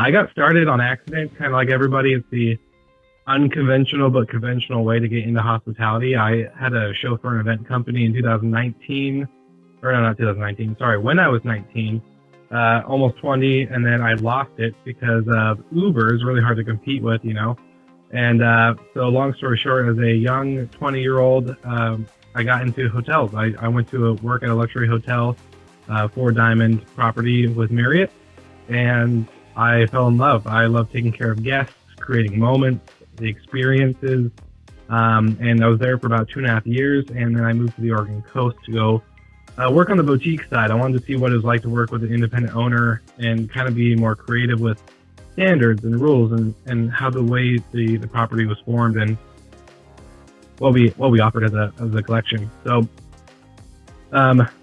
I got started on accident, kind of like everybody. It's the unconventional but conventional way to get into hospitality. I had a show for an event company in 2019, or no, not 2019. Sorry, when I was 19, almost 20, and then I lost it because Uber is really hard to compete with, you know. And so, long story short, as a young 20-year-old, I got into hotels. I went to work at a luxury hotel, 4-diamond property with Marriott, and I fell in love. I love taking care of guests, creating moments, the experiences, and I was there for about 2.5 years, and then I moved to the Oregon coast to go work on the boutique side. I wanted to see what it was like to work with an independent owner and kind of be more creative with standards and rules and how the way the property was formed and what we offered as a collection. So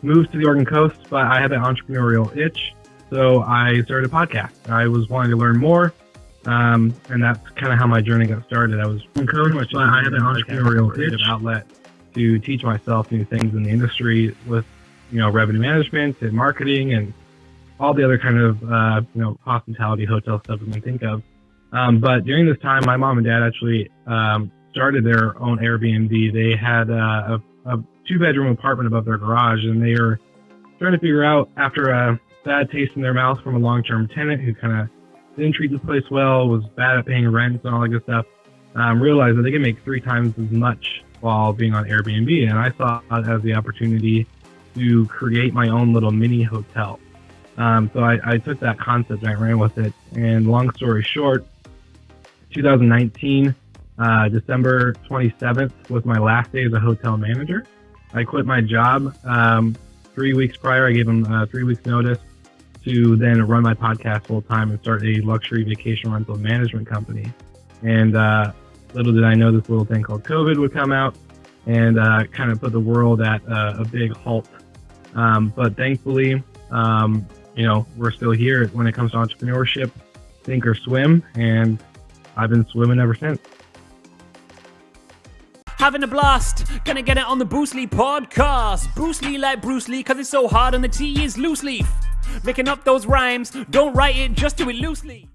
moved to the Oregon coast, but I had that entrepreneurial itch, so I started a podcast. I was wanting to learn more, and that's kind of how my journey got started. I was encouraged by I had an entrepreneurial itch outlet to teach myself new things in the industry with, you know, revenue management and marketing and all the other kind of, you know, hospitality, hotel stuff you can think of. But during this time, my mom and dad actually started their own Airbnb. They had a 2-bedroom apartment above their garage, and they were trying to figure out, after a bad taste in their mouth from a long-term tenant who kind of didn't treat the place well, was bad at paying rent and all that good stuff, realized that they could make 3 times as much while being on Airbnb. And I saw it as the opportunity to create my own little mini hotel. So I took that concept and I ran with it. And long story short, 2019, December 27th was my last day as a hotel manager. I quit my job 3 weeks prior. I gave them 3 weeks notice to then run my podcast full time and start a luxury vacation rental management company. And little did I know this little thing called COVID would come out and kind of put the world at a big halt. But thankfully, you know, we're still here when it comes to entrepreneurship, sink or swim, and I've been swimming ever since. Having a blast, gonna get it on the Bruce Lee podcast. Bruce Lee like Bruce Lee, cause it's so hard and the T is loose leaf. Making up those rhymes, don't write it, just do it loosely.